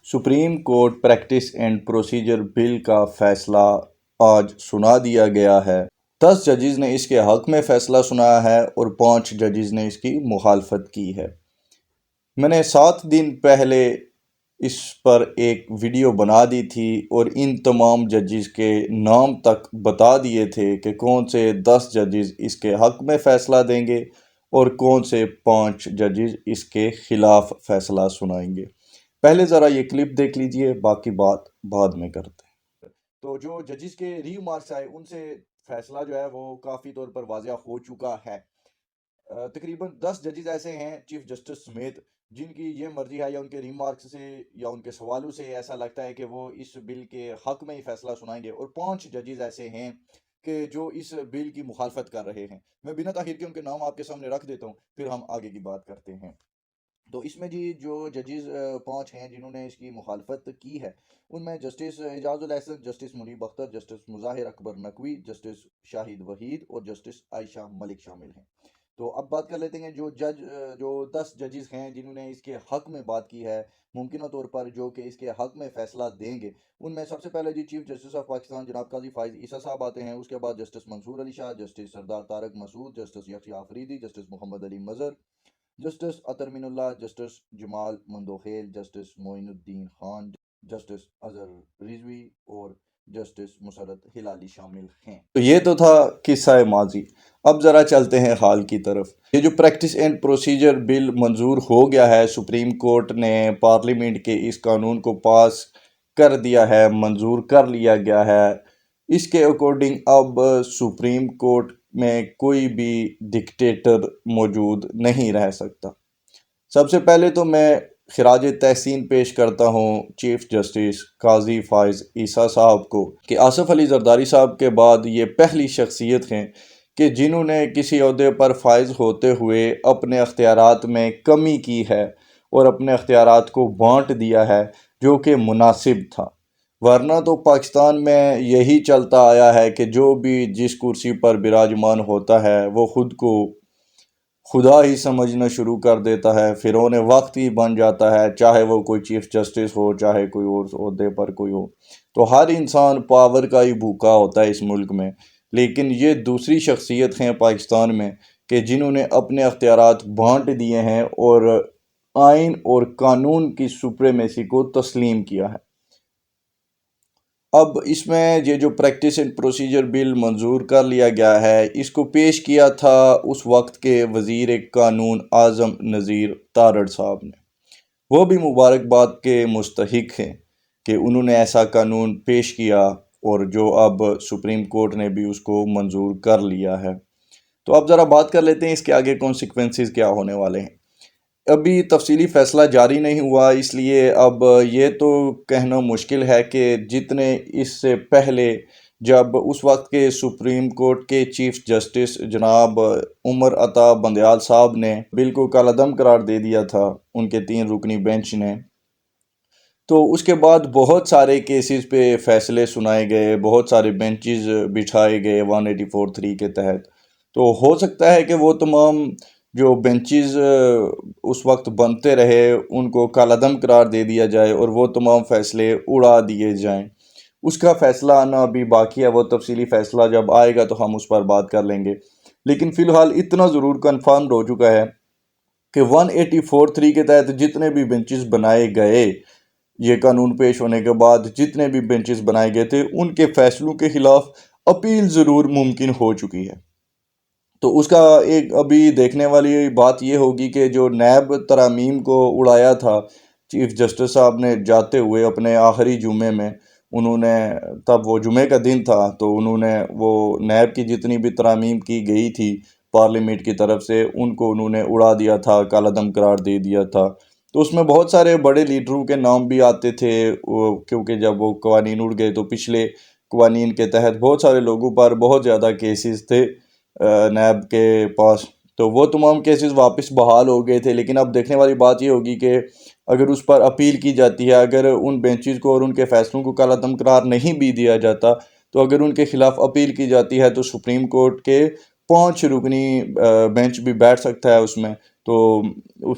Supreme court practice and procedure bill کا فیصلہ آج سنا دیا گیا ہے۔ 10 ججز نے اس کے حق میں فیصلہ سنایا ہے اور 5 ججز نے اس کی مخالفت کی ہے۔ میں نے 7 دن پہلے اس پر ایک ویڈیو بنا دی تھی اور ان تمام ججز کے نام تک بتا دیے تھے کہ کون سے 10 ججز اس کے حق میں فیصلہ دیں گے اور کون سے 5 ججز اس کے خلاف فیصلہ سنائیں گے۔ پہلے ذرا یہ کلپ دیکھ لیجئے، باقی بات بعد میں کرتے ہیں۔ تو جو ججز کے ریمارکس آئے ان سے فیصلہ جو ہے وہ کافی طور پر واضح ہو چکا ہے۔ تقریباً 10 ججز ایسے ہیں چیف جسٹس سمیت جن کی یہ مرضی ہے یا ان کے ریمارکس سے یا ان کے سوالوں سے ایسا لگتا ہے کہ وہ اس بل کے حق میں ہی فیصلہ سنائیں گے، اور 5 ججز ایسے ہیں کہ جو اس بل کی مخالفت کر رہے ہیں۔ میں بنا تاخیر کے ان کے نام آپ کے سامنے رکھ دیتا ہوں، پھر ہم آگے کی بات کرتے ہیں۔ تو اس میں جو ججز 5 ہیں جنہوں نے اس کی مخالفت کی ہے، ان میں جسٹس اعجاز الحسن، جسٹس منیب اختر، جسٹس مظاہر اکبر نقوی، جسٹس شاہد وحید اور جسٹس عائشہ ملک شامل ہیں۔ تو اب بات کر لیتے ہیں جو 10 ججز ہیں جنہوں نے اس کے حق میں بات کی ہے، ممکنہ طور پر جو کہ اس کے حق میں فیصلہ دیں گے۔ ان میں سب سے پہلے چیف جسٹس آف پاکستان جناب قاضی فائز عیسیٰ صاحب آتے ہیں، اس کے بعد جسٹس منصور علی شاہ، جسٹس سردار طارق مسعود، جسٹس یحییٰ آفریدی، جسٹس محمد علی مظہر، جسٹس عطر من اللہ، جسٹس جمال مندوخیل، جسٹس معین الدین خان، جسٹس اظہر رضوی اور جسٹس مسرت ہلالی شامل ہیں۔ تو یہ تو تھا قصہ ماضی، اب ذرا چلتے ہیں حال کی طرف۔ یہ جو پریکٹس اینڈ پروسیجر بل منظور ہو گیا ہے، سپریم کورٹ نے پارلیمنٹ کے اس قانون کو پاس کر دیا ہے، منظور کر لیا گیا ہے۔ اس کے اکارڈنگ اب سپریم کورٹ میں کوئی بھی ڈکٹیٹر موجود نہیں رہ سکتا۔ سب سے پہلے تو میں خراج تحسین پیش کرتا ہوں چیف جسٹس قاضی فائز عیسیٰ صاحب کو کہ آصف علی زرداری صاحب کے بعد یہ پہلی شخصیت ہیں کہ جنہوں نے کسی عہدے پر فائز ہوتے ہوئے اپنے اختیارات میں کمی کی ہے اور اپنے اختیارات کو بانٹ دیا ہے، جو کہ مناسب تھا۔ ورنہ تو پاکستان میں یہی چلتا آیا ہے کہ جو بھی جس کرسی پر براجمان ہوتا ہے وہ خود کو خدا ہی سمجھنا شروع کر دیتا ہے، فرعون وقت ہی بن جاتا ہے، چاہے وہ کوئی چیف جسٹس ہو، چاہے کوئی اور عہدے پر کوئی ہو۔ تو ہر انسان پاور کا ہی بھوکا ہوتا ہے اس ملک میں، لیکن یہ دوسری شخصیت ہیں پاکستان میں کہ جنہوں نے اپنے اختیارات بانٹ دیے ہیں اور آئین اور قانون کی سپریمیسی کو تسلیم کیا ہے۔ اب اس میں یہ جو پریکٹس اینڈ پروسیجر بل منظور کر لیا گیا ہے، اس کو پیش کیا تھا اس وقت کے وزیر قانون اعظم نذیر تارڑ صاحب نے۔ وہ بھی مبارکباد کے مستحق ہیں کہ انہوں نے ایسا قانون پیش کیا اور جو اب سپریم کورٹ نے بھی اس کو منظور کر لیا ہے۔ تو اب ذرا بات کر لیتے ہیں اس کے آگے کانسیکوینسز کیا ہونے والے ہیں۔ ابھی تفصیلی فیصلہ جاری نہیں ہوا، اس لیے اب یہ تو کہنا مشکل ہے کہ جتنے اس سے پہلے جب اس وقت کے سپریم کورٹ کے چیف جسٹس جناب عمر عطا بندیال صاحب نے بل کو کالعدم قرار دے دیا تھا ان کے 3 رکنی بینچ نے، تو اس کے بعد بہت سارے کیسز پہ فیصلے سنائے گئے، بہت سارے بینچز بچھائے گئے 184(3) کے تحت۔ تو ہو سکتا ہے کہ وہ تمام جو بینچز اس وقت بنتے رہے ان کو کالعدم قرار دے دیا جائے اور وہ تمام فیصلے اڑا دیے جائیں۔ اس کا فیصلہ آنا ابھی باقی ہے، وہ تفصیلی فیصلہ جب آئے گا تو ہم اس پر بات کر لیں گے۔ لیکن فی الحال اتنا ضرور کنفرم ہو چکا ہے کہ 184(3) کے تحت جتنے بھی بینچز بنائے گئے، یہ قانون پیش ہونے کے بعد جتنے بھی بینچز بنائے گئے تھے ان کے فیصلوں کے خلاف اپیل ضرور ممکن ہو چکی ہے۔ تو اس کا ایک ابھی دیکھنے والی بات یہ ہوگی کہ جو نیب ترامیم کو اڑایا تھا چیف جسٹس صاحب نے جاتے ہوئے اپنے آخری جمعے میں، انہوں نے تب وہ جمعے کا دن تھا تو انہوں نے وہ نیب کی جتنی بھی ترامیم کی گئی تھی پارلیمنٹ کی طرف سے ان کو انہوں نے اڑا دیا تھا، کالعدم قرار دے دیا تھا۔ تو اس میں بہت سارے بڑے لیڈروں کے نام بھی آتے تھے، کیونکہ جب وہ قوانین اڑ گئے تو پچھلے قوانین کے تحت بہت سارے لوگوں پر بہت زیادہ کیسز تھے نیب کے پاس، تو وہ تمام کیسز واپس بحال ہو گئے تھے۔ لیکن اب دیکھنے والی بات یہ ہوگی کہ اگر اس پر اپیل کی جاتی ہے، اگر ان بینچز کو اور ان کے فیصلوں کو کالعدم قرار نہیں بھی دیا جاتا، تو اگر ان کے خلاف اپیل کی جاتی ہے تو سپریم کورٹ کے 5 رکنی بینچ بھی بیٹھ سکتا ہے اس میں. تو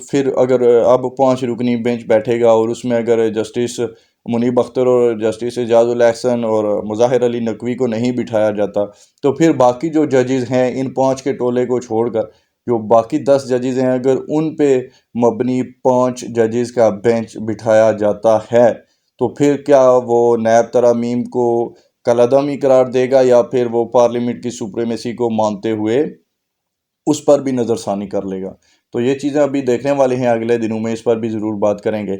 پھر اگر اب 5 رکنی بینچ بیٹھے گا اور اس میں اگر جسٹس منیب اختر اور جسٹس اعجاز الاحسن اور مظاہر علی نقوی کو نہیں بٹھایا جاتا تو پھر باقی جو ججز ہیں ان 5 کے ٹولے کو چھوڑ کر جو باقی 10 ججز ہیں اگر ان پہ مبنی 5 ججز کا بینچ بٹھایا جاتا ہے تو پھر کیا وہ نیب ترامیم کو کالعدمی قرار دے گا یا پھر وہ پارلیمنٹ کی سپریمیسی کو مانتے ہوئے اس پر بھی نظر ثانی کر لے گا. تو یہ چیزیں ابھی دیکھنے والے ہیں، اگلے دنوں میں اس پر بھی ضرور بات کریں گے.